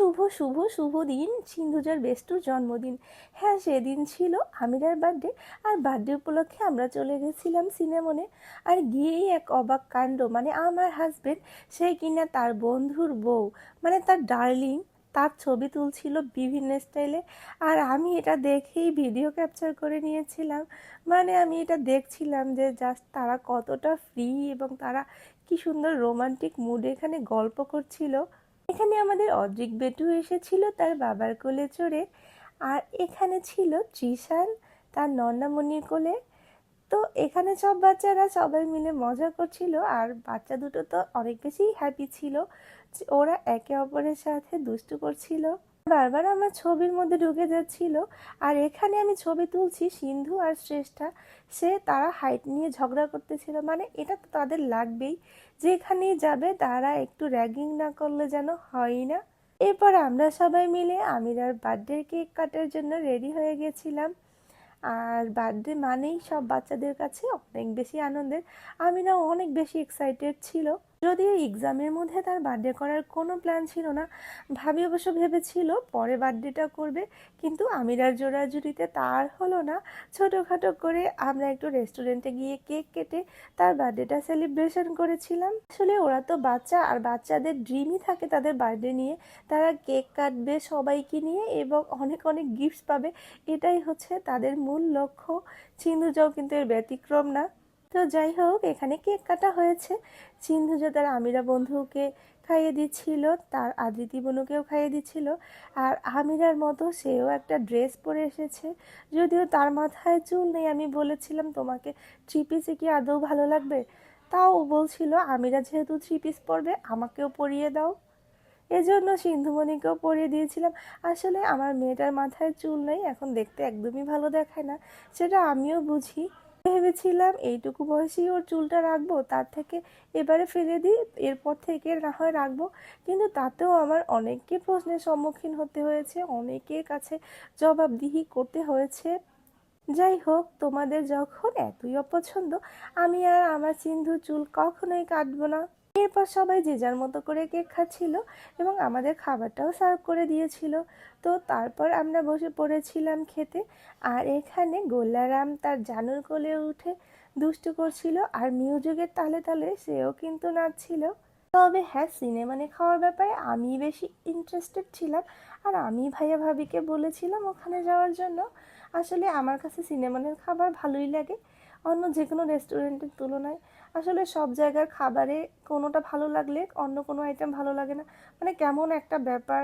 শুভ শুভ শুভ দিন, সিন্ধুজার বেস্টুর জন্মদিন। হ্যাঁ, সেদিন ছিল আমিরার বার্থডে। আর বার্থডে উপলক্ষে আমরা চলে গেছিলাম সিনেমনে। আর গিয়েই এক অবাক কাণ্ড, মানে আমার হাজবেন্ড, সে কিনা তার বন্ধুর বউ, মানে তার ডার্লিং, তার ছবি তুলছিল বিভিন্ন স্টাইলে। আর আমি এটা দেখেই ভিডিও ক্যাপচার করে নিয়েছিলাম। মানে আমি এটা দেখছিলাম যে জাস্ট তারা কতটা ফ্রি এবং তারা কি সুন্দর রোমান্টিক মুডে এখানে গল্প করছিল। এখানে আমাদের অদ্রিক বেটু এসেছিল তার বাবার কোলে চড়ে। আর এখানে ছিল তৃষান তার নন্নামণির কোলে। তো এখানে সব বাচ্চারা সবাই মিলে মজা করছিল। আর বাচ্চা দুটো তো অনেক বেশি হ্যাপি ছিল যে ওরা একে অপরের সাথে দুষ্টু করছিল, বারবার আমার ছবির মধ্যে ঢুকে যাচ্ছিল। আর এখানে আমি ছবি তুলছি সিন্ধু আর শ্রেষ্ঠা, তারা হাইট নিয়ে ঝগড়া করতেছিল। মানে এটা তো তাদের লাগবেই, যেখানেই যাবে তারা একটু র্যাগিং না করলে যেন হয় না। এরপর আমরা সবাই মিলে আমিরার বার্থডে কেক কাটার জন্য রেডি হয়ে গেছিলাম। আর বার্থডে মানেই সব বাচ্চাদের কাছে অনেক বেশি আনন্দের। আমিরাও অনেক বেশি এক্সাইটেড ছিল। যদিও এক্সামের মধ্যে তার বার্থডে করার কোনো প্ল্যান ছিল না, ভাবি অবশ্য ভেবেছিল পরে বার্থডেটা করবে, কিন্তু আমিরার জোড়াজুড়িতে তার হলো না। ছোটোখাটো করে আমরা একটু রেস্টুরেন্টে গিয়ে কেক কেটে তার বার্থডেটা সেলিব্রেশন করেছিলাম। আসলে ওরা তো বাচ্চা, আর বাচ্চাদের ড্রিমই থাকে তাদের বার্থডে নিয়ে, তারা কেক কাটবে সবাইকে নিয়ে এবং অনেক অনেক গিফটস পাবে, এটাই হচ্ছে তাদের মূল লক্ষ্য। সিন্ধুজাও কিন্তু এর ব্যতিক্রম না। তো যাই হোক, এখানে কেক কাটা হয়েছে। সিন্ধুজা তার আমিরা বন্ধুকে খাইয়ে দিচ্ছিল, তার আদিতি বোনকেও খাইয়ে দিচ্ছিল। আর আমিরার মতো সেও একটা ড্রেস পরে এসেছে, যদিও তার মাথায় চুল নেই। আমি বলেছিলাম তোমাকে থ্রি পিসে কি আদৌ ভালো লাগবে, তাও বলছিল আমিরা যেহেতু থ্রি পিস পরবে আমাকেও পরিয়ে দাও। এজন্য সিন্ধুমণিকেও পরিয়ে দিয়েছিলাম। আসলে আমার মেয়েটার মাথায় চুল নেই, এখন দেখতে একদমই ভালো দেখায় না, সেটা আমিও বুঝি। ভেবেছিলাম এইটুকু বয়সেই ওর চুলটা রাখবো, তার থেকে এবারে ফেলে দিই, এরপর থেকে না হয় রাখবো। কিন্তু তাতেও আমার অনেককে প্রশ্নের সম্মুখীন হতে হয়েছে, অনেকের কাছে জবাবদিহি করতে হয়েছে। যাই হোক, তোমাদের যখন এতই অপছন্দ, আমি আর আমার সিন্ধু চুল কখনোই কাটবো না। এরপর সবাই যে যার মতো করে কেক খাচ্ছিল এবং আমাদের খাবারটাও সার্ভ করে দিয়েছিল। তো তারপর আমরা বসে পড়েছিলাম খেতে। আর এখানে গোল্লারাম তার জানুর কোলে উঠে দুষ্টু করছিল, আর মিউজিকের তালে তালে সেও কিন্তু নাচছিল। তবে হ্যাঁ, সিনেমানে খাওয়ার ব্যাপারে আমি বেশি ইন্টারেস্টেড ছিলাম। আর আমি ভাইয়া ভাবিকে বলেছিলাম ওখানে যাওয়ার জন্য। আসলে আমার কাছে সিনেমানের খাবার ভালোই লাগে, অন্য যে কোনো রেস্টুরেন্টের তুলনায়। আসলে সব জায়গার খাবারে কোনোটা ভালো লাগলে অন্য কোনো আইটেম ভালো লাগে না, মানে কেমন একটা ব্যাপার।